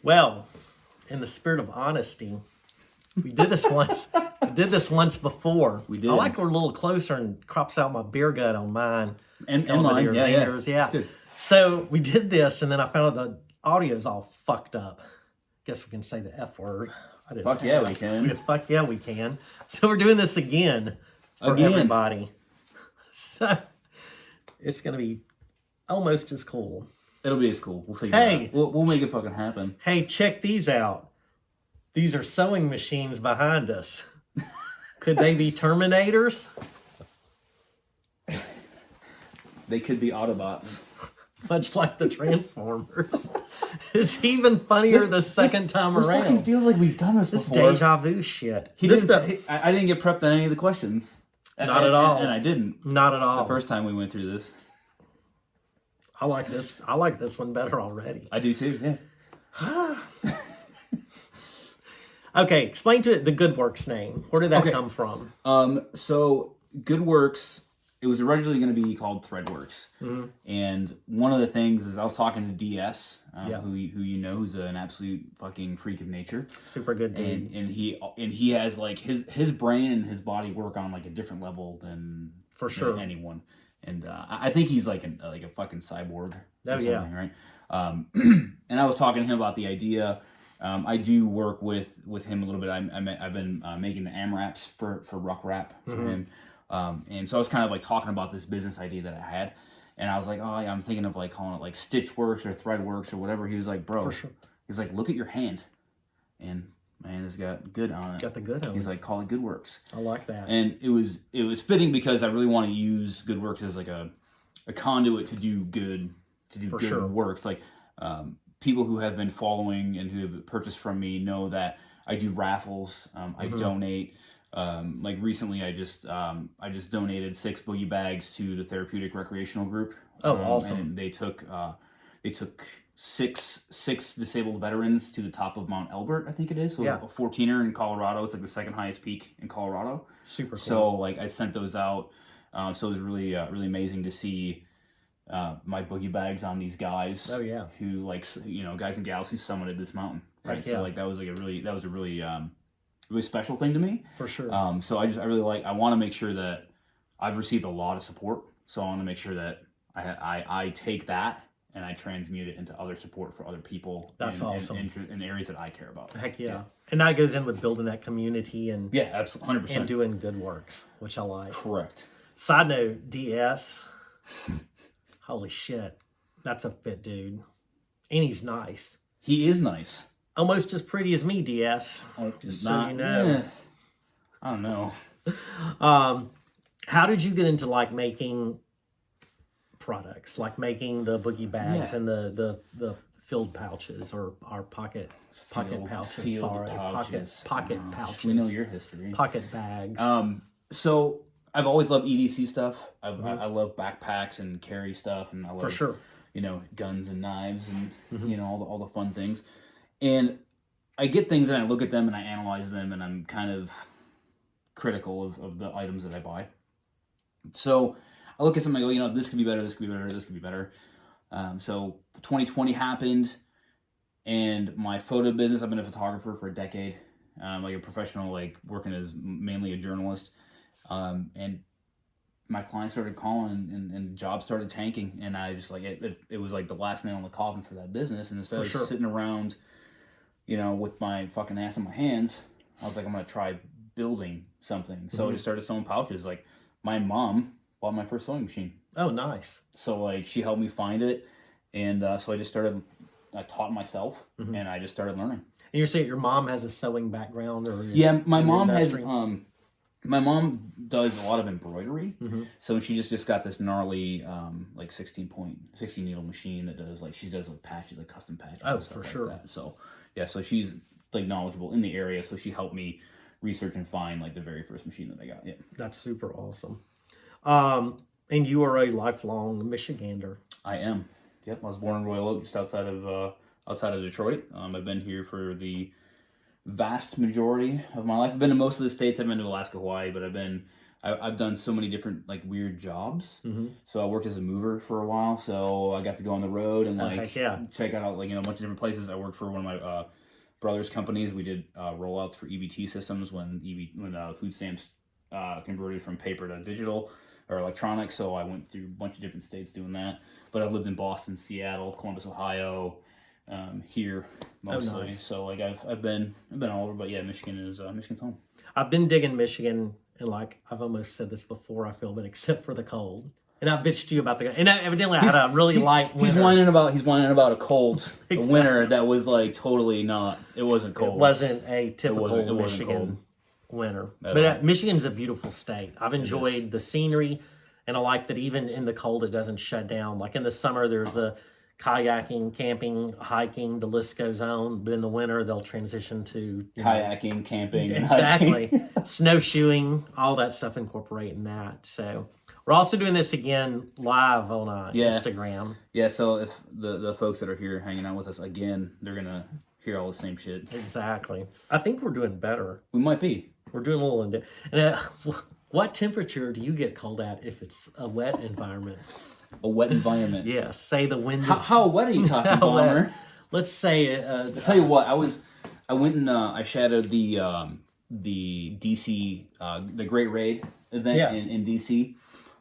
Well, in the spirit of honesty, we did this once. We did this once before. We did. I like we're a little closer and crops out my beer gut on mine. And mine, Yours. That's good. So we did this, and then I found out the audio's all fucked up. Guess we can say the F word. I didn't Fuck yeah, we ask. can. Fuck yeah, we can. So we're doing this again for everybody. So it's gonna be almost as cool. It'll be as cool. We'll figure it out. We'll make it fucking happen. Hey, check these out. These are sewing machines behind us. Could they be Terminators? They could be Autobots. Much like the Transformers. It's even funnier the second time around. This fucking feels like we've done this before. This deja vu shit. I didn't get prepped on any of the questions. Not at all. And I didn't. Not at all. The first time we went through this. I like this. I like this one better already. I do too, yeah. Okay, explain to it the Goodwerks name. Where did that come from? So Goodwerks, it was originally going to be called Threadworks, and one of the things is I was talking to DS, who you know, who's an absolute fucking freak of nature, super good dude, and he has like his brain and his body work on like a different level than anyone, and I think he's like a fucking cyborg. Oh yeah, right. And I was talking to him about the idea. I do work with him a little bit. I've been making the AMRAPs for Ruck Rap for him. And so I was kind of like talking about this business idea that I had. And I was like, oh yeah, I'm thinking of like calling it like Stitchworks or Threadworks or whatever. He was like, bro, he's like, look at your hand. And man, it's got good on it. Got the good on it. He's like, call it Goodwerks. I like that. And it was fitting because I really want to use Goodwerks as like a conduit to do good works. Like, people who have been following and who have purchased from me know that I do raffles. I donate. Like recently, I just donated 6 boogie bags to the therapeutic recreational group. Oh, awesome! And they took 6 disabled veterans to the top of Mount Elbert, I think it is. So a 14er in Colorado. It's like the second highest peak in Colorado. Super cool. So like I sent those out. So it was really really amazing to see. My boogie bags on these guys. Oh yeah. Who like guys and gals who summited this mountain. Right. So like that was a really special thing to me. For sure. So I want to make sure that I've received a lot of support. So I want to make sure that I take that and I transmute it into other support for other people. That's awesome. In areas that I care about. Heck yeah. And that goes in with building that community and absolutely 100%. And doing good works, which I like. Correct. Side note, DS. Holy shit. That's a fit dude. And he's nice. He is nice. Almost as pretty as me, DS. Just so you know. I don't know. How did you get into like making products? Like making the boogie bags and the filled pouches or our pocket pouches. Pocket pouches. We know your history. Pocket bags. So I've always loved EDC stuff. I love backpacks and carry stuff, and I love guns and knives and all the fun things. And I get things and I look at them and I analyze them and I'm kind of critical of the items that I buy. So I look at something and I go, this could be better, this could be better, this could be better. So 2020 happened, and my photo business. I've been a photographer for a decade, like a professional, like working as mainly a journalist. And my clients started calling and jobs started tanking, and I just like it was like the last nail in the coffin for that business. And instead of sitting around, with my fucking ass in my hands, I was like, I'm gonna try building something. So I just started sewing pouches. Like my mom bought my first sewing machine. Oh, nice. So like she helped me find it, and so I taught myself, and I just started learning. And you're saying your mom has a sewing background, or my mom has. My mom does a lot of embroidery, so she just got this gnarly like 16 needle machine that does she does patches, like custom patches. Oh, and stuff for like sure. That. So yeah, so she's like knowledgeable in the area, so she helped me research and find like the very first machine that I got. Yeah, that's super awesome. And you are a lifelong Michigander. I am. Yep, I was born in Royal Oak, just outside of Detroit. I've been here for the vast majority of my life. I've been to most of the states. I've been to Alaska, Hawaii, but I've been I've done so many different like weird jobs. So I worked as a mover for a while, so I got to go on the road and like check out like a bunch of different places. I worked for one of my brother's companies. We did rollouts for EBT systems when food stamps converted from paper to digital or electronic. So I went through a bunch of different states doing that. But I've lived in Boston, Seattle, Columbus, Ohio, here mostly. Nice. So like I've been all over. But yeah, Michigan's home. I've been digging Michigan, and like I've almost said this before, I feel, but except for the cold. And I bitched you about and evidently I had a really light winter. He's whining about a cold a winter that was like totally not. It wasn't cold. It wasn't a typical Michigan winter. But Michigan's a beautiful state. I've enjoyed the scenery, and I like that even in the cold it doesn't shut down. Like in the summer, there's the kayaking, camping, hiking. The list goes on. But in the winter, they'll transition to kayaking, camping, exactly, snowshoeing, all that stuff incorporating that. So. We're also doing this again live on Instagram. Yeah, so if the folks that are here hanging out with us again, they're going to hear all the same shit. Exactly. I think we're doing better. We might be. We're doing a little... And what temperature do you get cold at if it's a wet environment? A wet environment? Yes. Say the wind is... How wet are you talking, Bomber? Let's say... I'll tell you what, I went and I shadowed the DC, the Great Raid event in DC.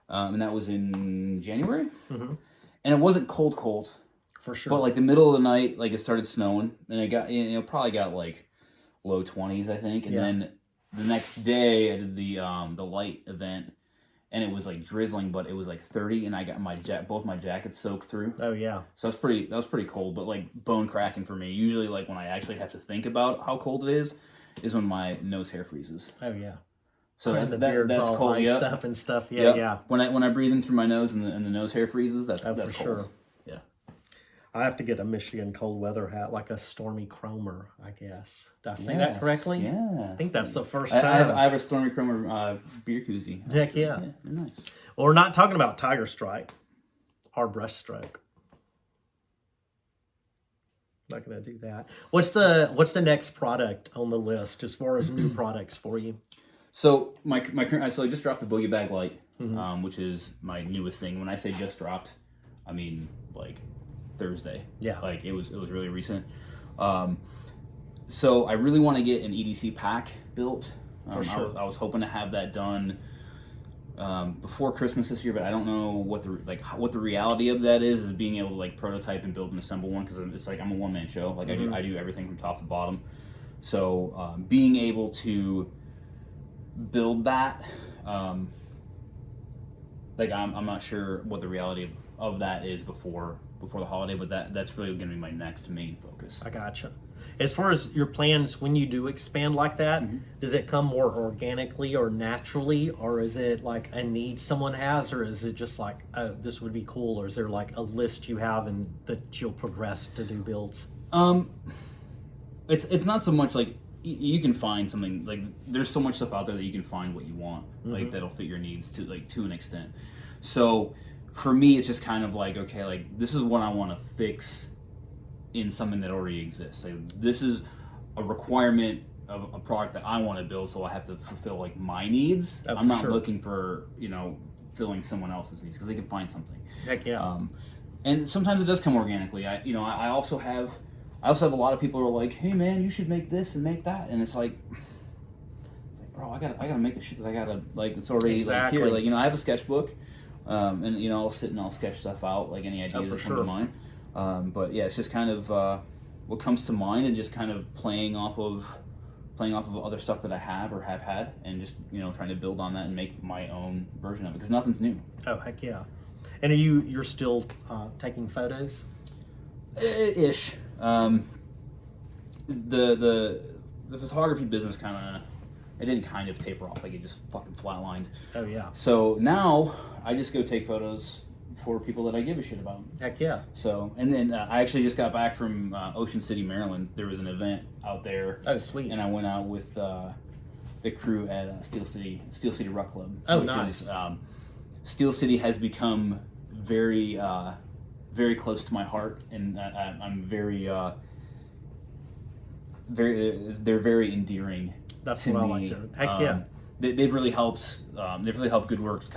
And that was in January, and it wasn't cold for sure. But like the middle of the night, like it started snowing, and it got probably got like low 20s, I think. And then the next day, I did the light event, and it was like drizzling, but it was like 30, and I got both my jackets soaked through. Oh yeah. So that was pretty cold, but like bone cracking for me. Usually, like when I actually have to think about how cold it is when my nose hair freezes. Oh yeah. So that's cold. Stuff. Yeah, yep. Yeah. When I breathe in through my nose and the nose hair freezes, that's cold. Sure. Yeah. I have to get a Michigan cold weather hat, like a Stormy Cromer, I guess. Did I say that correctly? Yeah. I think that's the first time. I have a Stormy Cromer beer koozie. Heck yeah. They're nice. Well, we're not talking about Tiger Strike or Brushstroke. Not gonna do that. What's the next product on the list as far as new products for you? So my current, so I just dropped the Boogie Bag Light, which is my newest thing. When I say just dropped, I mean like Thursday. Yeah. Like it was really recent. So I really want to get an EDC pack built. For sure. I was hoping to have that done before Christmas this year, but I don't know what the reality of that is being able to like prototype and build and assemble one, because it's like I'm a one-man show. Like I do everything from top to bottom. So being able to build that, like I'm not sure what the reality of that is before the holiday, but that's really going to be my next main focus. I gotcha. As far as your plans, when you do expand like that, does it come more organically or naturally, or is it like a need someone has, or is it just like, oh, this would be cool, or is there like a list you have and that you'll progress to do builds? It's not so much like you can find something, like there's so much stuff out there that you can find what you want, like that'll fit your needs to an extent. So for me, it's just kind of like, okay, like this is what I want to fix in something that already exists. Like this is a requirement of a product that I want to build, so I have to fulfill like my needs. I'm not looking for filling someone else's needs, because they can find something. Heck yeah. And sometimes it does come organically. I also have a lot of people who are like, hey man, you should make this and make that, and it's like bro, I gotta make the shit that I gotta, like, it's already like here. Like, I have a sketchbook, and I'll sit and I'll sketch stuff out, like any ideas that come to mind. But yeah, it's just kind of what comes to mind, and just kind of playing off of other stuff that I have or have had, and just trying to build on that and make my own version of it, because nothing's new. Oh heck yeah! And you're still taking photos? Ish. The photography business it didn't kind of taper off, like it just fucking flatlined. Oh yeah. So now I just go take photos for people that I give a shit about. Heck yeah. So, and then I actually just got back from Ocean City, Maryland. There was an event out there. Oh, sweet. And I went out with the crew at Steel City Rock Club. Oh, nice. Is, Steel City has become very, very close to my heart, and I'm very, they're very endearing. That's what I like to. Heck yeah. they've really helped. They've really helped Goodwerks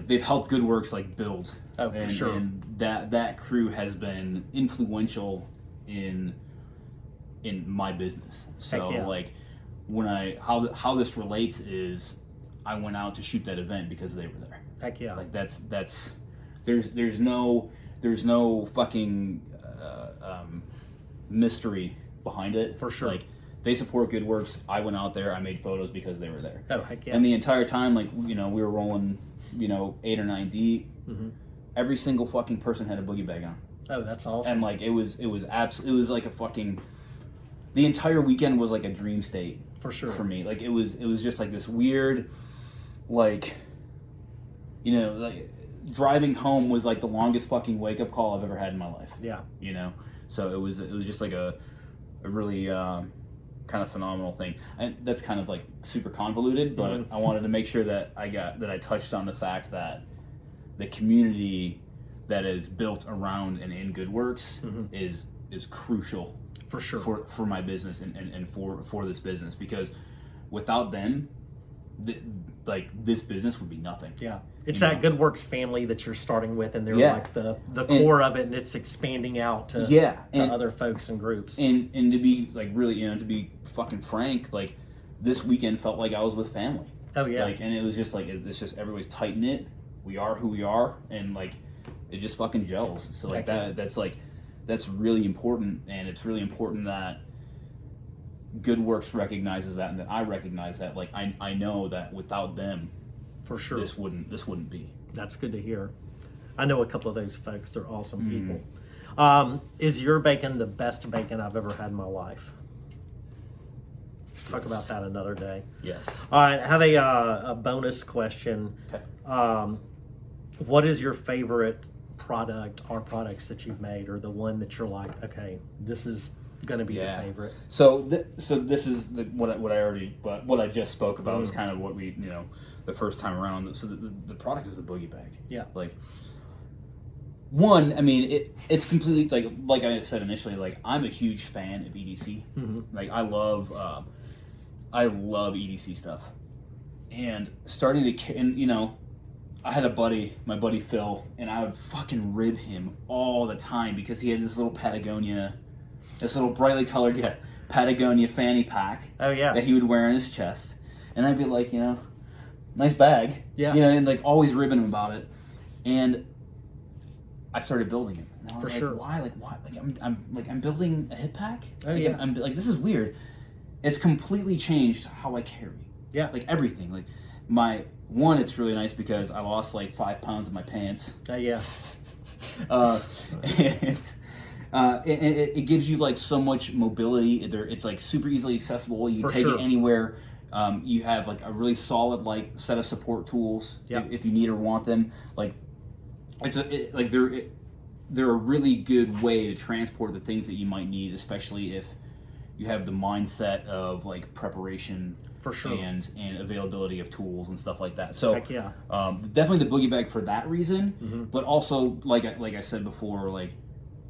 They've helped Goodwerks like build. Oh, for sure. And that crew has been influential in my business. So like when how this relates is I went out to shoot that event because they were there. Heck yeah. Like that's there's no fucking mystery behind it. For sure. Like they support Goodwerks. I went out there. I made photos because they were there. Oh, heck yeah. And the entire time, like, we were rolling, 8 or 9 deep. Mm-hmm. Every single fucking person had a boogie bag on. Oh, that's awesome. And like it was like a fucking. The entire weekend was like a dream state. For sure. For me, like it was just like this weird, like, like driving home was like the longest fucking wake up call I've ever had in my life. Yeah. So it was just like a really kind of phenomenal thing. And that's kind of like super convoluted, but I wanted to make sure that I touched on the fact that the community that is built around and in Goodwerks is crucial for sure for my business and for this business, because without them, this business would be nothing. Yeah, it's that Goodwerks family that you're starting with, and they're like the core of it, and it's expanding out to other folks and groups. And to be like really, to be fucking frank, like this weekend felt like I was with family. Oh yeah. Like, and it was just like it's just everybody's tight knit. We are who we are, and like it just fucking gels. So like that's really important, and it's really important that Goodwerks recognizes that, and that I recognize that. Like I know that without them, for sure, this wouldn't be. That's good to hear. I know a couple of those folks. They're awesome people. Is your bacon the best bacon I've ever had in my life? Talk about that another day. Yes. All right. I have a bonus question. Okay. What is your favorite product or products that you've made, or the one that you're like, okay, this is going to be the favorite? So this is what I just spoke about was kind of what we the first time around. So the product is the boogie bag. Yeah. Like one, I mean it's completely like I said initially, like I'm a huge fan of EDC. Like I love EDC stuff, and starting to I had my buddy Phil, and I would fucking rib him all the time because he had this little brightly colored Patagonia fanny pack. Oh yeah. That he would wear on his chest, and I'd be like, nice bag. Yeah. And like always ribbing him about it, and I started building it. And I was For like, sure. why? Like why? Like I'm building a hip pack. Oh like, yeah. I'm like, this is weird. It's completely changed how I carry. Yeah. Like everything. Like it's really nice because I lost like 5 pounds in my pants. Yeah. And it gives you like so much mobility. It's like super easily accessible. You can take it anywhere. You have like a really solid like set of support tools if you need or want them. Like they're a really good way to transport the things that you might need, especially if you have the mindset of like preparation. For sure. And availability of tools and stuff like that. So Heck yeah. Definitely the boogie bag for that reason, but also like I said before, like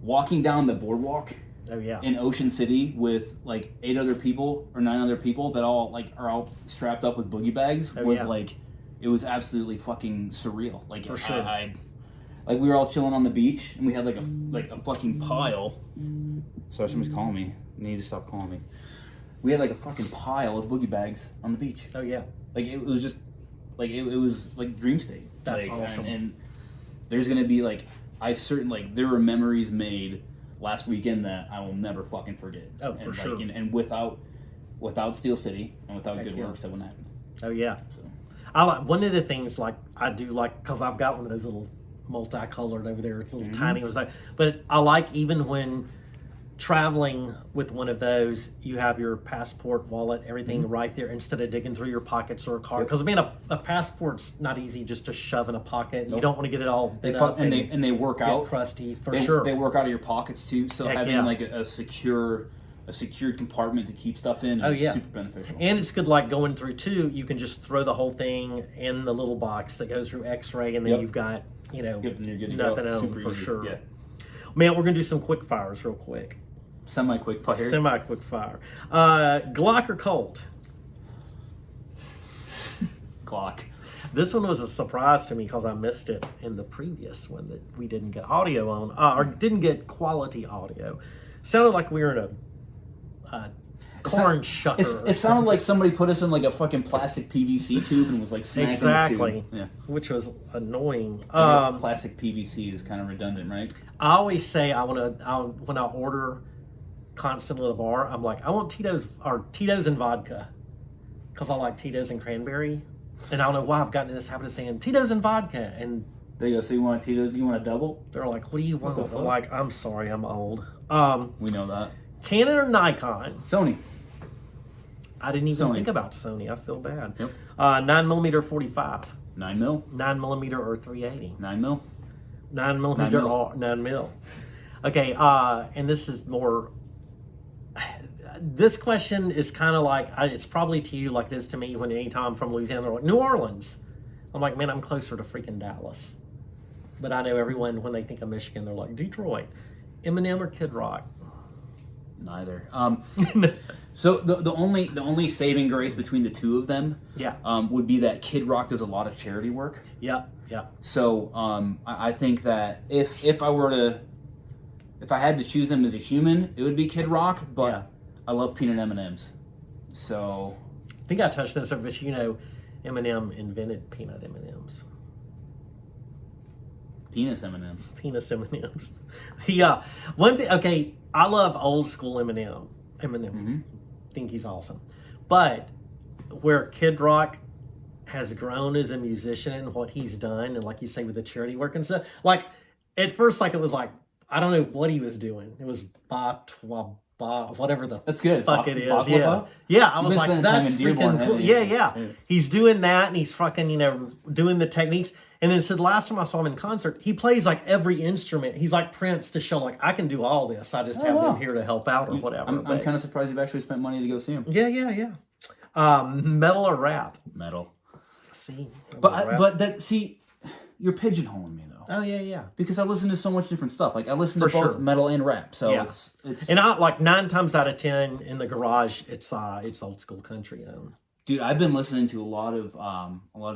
walking down the boardwalk in Ocean City with like 8 other people or 9 other people that all like are all strapped up with boogie bags was like, it was absolutely fucking surreal. Like for sure. I like we were all chilling on the beach and we had like a fucking pile. Sorry, somebody's calling me. I need to stop calling me. We had like a fucking pile of boogie bags on the beach. Oh yeah. Like it was just like it was like dream state. That's like, awesome. And there's gonna be like there were memories made last weekend that I will never fucking forget. Oh, for sure. And without Steel City and without Goodwerks, that wouldn't happen. Oh yeah. So I like one of the things like I do like because I've got one of those little multicolored over there, little tiny ones. But I like even when traveling with one of those, you have your passport, wallet, everything right there instead of digging through your pockets or a card. Because I mean, a passport's not easy just to shove in a pocket. And you don't want to get it all bent up and they work out crusty for sure. They work out of your pockets too. So Heck having yeah. like a secured compartment to keep stuff in is super beneficial. And it's good, like going through too. You can just throw the whole thing in the little box that goes through X-ray, and then you've got then you're good to nothing go. else Super for easy. sure. Yeah. Man, we're gonna do some quick fires real quick. Semi-quick fire. Semi-quick fire. Glock or Colt? clock. This one was a surprise to me because I missed it in the previous one that we didn't get audio on, or didn't get quality audio. Sounded like we were in a corn shucker. It sounded like somebody put us in like a fucking plastic PVC tube and was like smacking exactly, the tube. Yeah. Which was annoying. Plastic PVC is kind of redundant, right? I always say when I order constantly at a bar, I'm like, I want Tito's and vodka because I like Tito's and cranberry. And I don't know why I've gotten in this habit of saying Tito's and vodka. And there you go. So you want Tito's? You want a double? They're like, what do you want? I'm like, I'm sorry, I'm old. We know that. Canon or Nikon? Sony. I didn't even think about Sony. I feel bad. Yep. 9mm 45. 9mm. 9mm or 380. 9mm. 9mm or 9mm. Okay. And this is more. This question is kind of like, it's probably to you like it is to me when anytime I'm from Louisiana, they're like, New Orleans. I'm like, man, I'm closer to freaking Dallas. But I know everyone, when they think of Michigan, they're like, Detroit. Eminem or Kid Rock? Neither. So the only saving grace between the two of them would be that Kid Rock does a lot of charity work. Yeah. So I think that if I had to choose them as a human, it would be Kid Rock, but I love peanut M&Ms. So I think I touched this, but Eminem invented peanut M&Ms. Penis M&Ms. Penis M&Ms. Yeah. One thing. Okay, I love old school Eminem. Mm-hmm. Think he's awesome, but where Kid Rock has grown as a musician and what he's done, and like you say with the charity work and stuff. Like at first, like it was like I don't know what he was doing. It was whatever the that's good. Fuck it is. Yeah. I was like, that's freaking cool. Yeah. He's doing that, and he's fucking doing the techniques. And then said last time I saw him in concert, he plays like every instrument. He's like Prince to show like I can do all this. I just have them here to help out or whatever. I'm kind of surprised you've actually spent money to go see him. Yeah. Metal or rap? Metal. See, you're pigeonholing me though. Oh yeah. Because I listen to so much different stuff. Like I listen to both metal and rap. So it's and I like 9 times out of 10 in the garage it's old school country. Dude, I've been listening to a lot of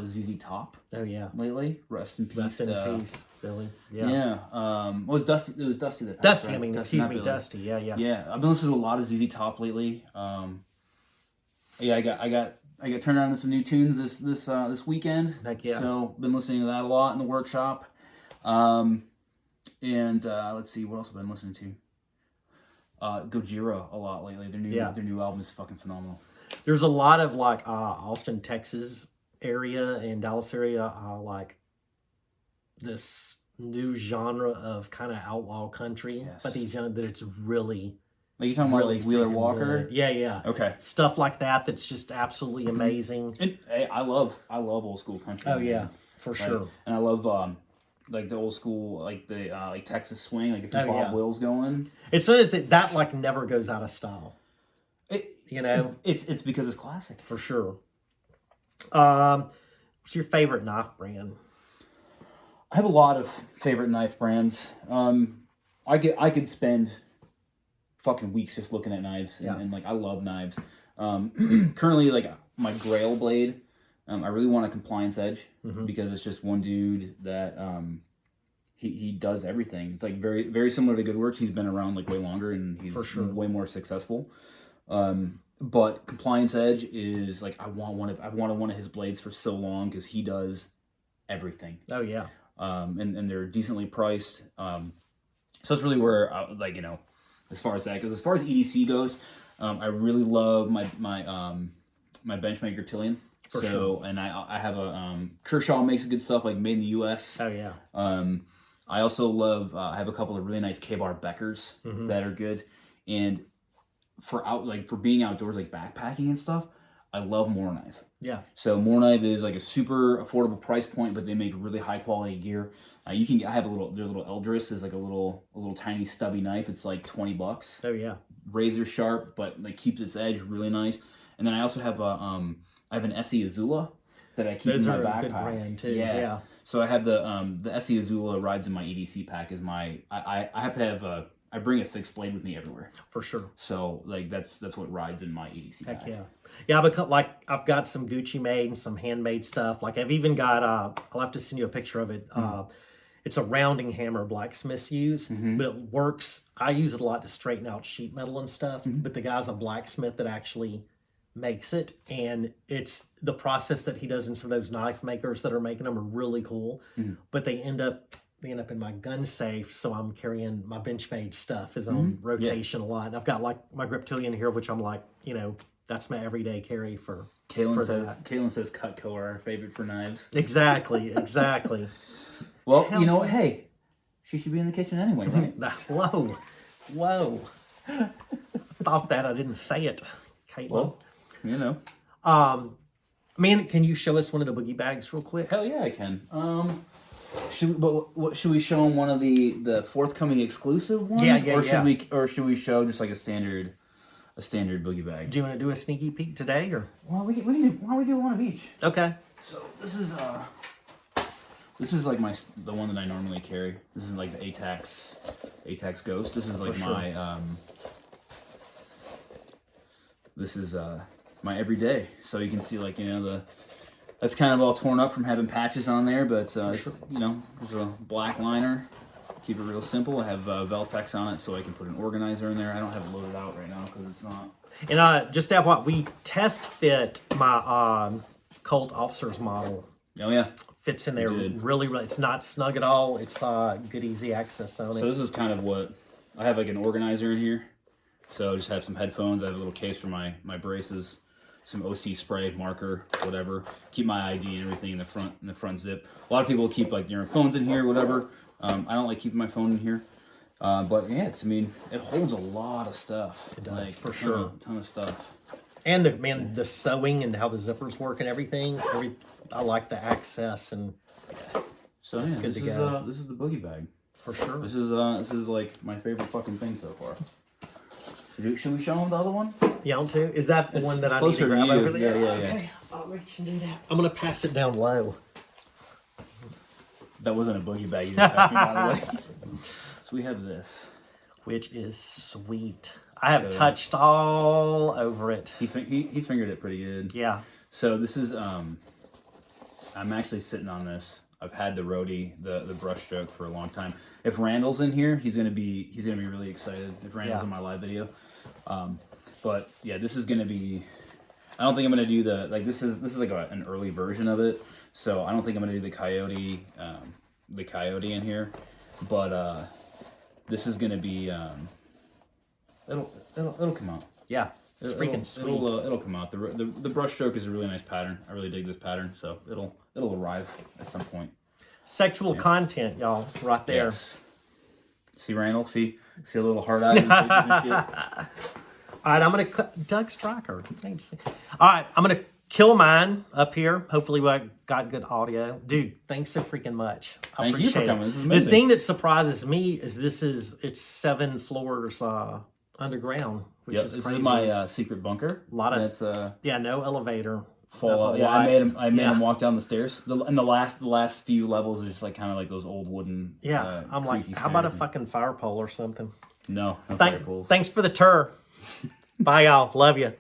ZZ Top. Oh yeah, lately. Rest in peace. Rest in peace, Billy. Yeah. It was Dusty. It was Dusty that Dusty. passed, right? I mean, Dusty. Yeah. Yeah, I've been listening to a lot of ZZ Top lately. I got turned on to some new tunes this weekend. Heck yeah. So been listening to that a lot in the workshop. And let's see what else I've been listening to. Gojira a lot lately. Their new album is fucking phenomenal. There's a lot of like Austin, Texas area and Dallas area, like this new genre of kind of outlaw country, but these young that it's really. Like you talking about like Wheeler Walker? Good. Yeah. Okay. Stuff like that's just absolutely amazing. And hey, I love old school country. Oh yeah, for sure. And I love like the old school like the like Texas swing, like if Bob Wills going. It's so that like never goes out of style. It's because it's classic. For sure. What's your favorite knife brand? I have a lot of favorite knife brands. I could spend fucking weeks just looking at knives and like I love knives. Currently like my Grail blade, I really want a Compliance Edge because it's just one dude that he does everything. It's like very very similar to Goodwerks. He's been around like way longer and he's way more successful. But Compliance Edge is like I wanted one of his blades for so long because he does everything. Oh yeah. And they're decently priced. So that's really where as far as that goes. As far as EDC goes, I really love my Benchmaker Tillion. And I have a Kershaw makes good stuff like made in the U.S. Oh yeah. I also love I have a couple of really nice K-Bar Beckers that are good, and for being outdoors like backpacking and stuff, I love More Knife. Yeah. So More Knife is like a super affordable price point, but they make really high quality gear. I have their little Eldris is like a little tiny stubby knife. It's like $20. Oh yeah. Razor sharp, but like keeps its edge really nice. And then I also have an Essie Azula that I keep in my backpack. Good brand too. Yeah. So I have the Essie Azula rides in my EDC pack as my I have to have I bring a fixed blade with me everywhere. For sure. So like that's what rides in my EDC bag. Heck yeah. Yeah, because like I've got some Gucci made and some handmade stuff. Like I've even got I'll have to send you a picture of it. It's a rounding hammer blacksmiths use, but it works. I use it a lot to straighten out sheet metal and stuff. But the guy's a blacksmith that actually makes it, and it's the process that he does in some of those knife makers that are making them are really cool. But they end up in my gun safe, so I'm carrying my Benchmade stuff is on rotation a lot. And I've got like my Griptilian here, which I'm like, that's my everyday carry for. Caitlin says Cutco are our favorite for knives. Exactly. Well, you know what? Hey, she should be in the kitchen anyway, right? Whoa. Thought that, I didn't say it, Caitlin. Well, Man, can you show us one of the boogie bags real quick? Hell yeah, I can. Should we show them one of the forthcoming exclusive ones? Or should we show just like a standard boogie bag? Do you want to do a sneaky peek today, or? Well, why don't we do one of each? Okay. So this is like the one that I normally carry. This is like the ATAX Ghost. This is like this is my everyday. So you can see like that's kind of all torn up from having patches on there, but it's there's a black liner. Keep it real simple. I have Veltex on it, so I can put an organizer in there. I don't have it loaded out right now because it's not. And just to have what we test fit my Colt Officer's model. Oh yeah, fits in there really. It's not snug at all. It's good easy access on it. So this is kind of what I have, like an organizer in here. So I just have some headphones. I have a little case for my braces, some OC spray, marker, whatever. Keep my ID and everything in the front zip. A lot of people keep like their phones in here, whatever. I don't like keeping my phone in here. But yeah, it holds a lot of stuff. It does, like, for sure. A ton of stuff. And the sewing and how the zippers work and everything. I like the access and. So yeah, this is the boogie bag. For sure. This is like my favorite fucking thing so far. Should we show them the other one? Yeah, on to. Is that the one that I need to grab over there? Yeah. Okay, I'll reach and do that. I'm gonna pass it down low. That wasn't a boogie bag you just passed me, by the way. So we have this, which is sweet. I have touched all over it. He fingered it pretty good. Yeah. So this is I'm actually sitting on this. I've had the roadie, the brush stroke for a long time. If Randall's in here, he's gonna be really excited. If Randall's in my live video, but yeah, this is gonna be. I don't think I'm gonna do this is like an early version of it. So I don't think I'm gonna do the coyote in here, but this is gonna be it'll come out. Yeah. It's freaking sweet. It'll come out. The brush stroke is a really nice pattern. I really dig this pattern, so it'll arrive at some point. Sexual content, y'all, right there. Yes. See Randall? See a little hard eye and shit. All right, I'm gonna Doug Stryker. All right, I'm gonna kill mine up here. Hopefully, we got good audio, dude. Thanks so freaking much. Thank you for coming. This is amazing. The thing that surprises me is it's 7 floors underground. Which is this crazy. is my secret bunker. A lot of no elevator. I made him walk down the stairs. And the last few levels is just like kind of like those old wooden. Yeah, I'm like, how about a fucking fire pole or something? No fire poles. Thanks for the tour. Bye, y'all. Love you.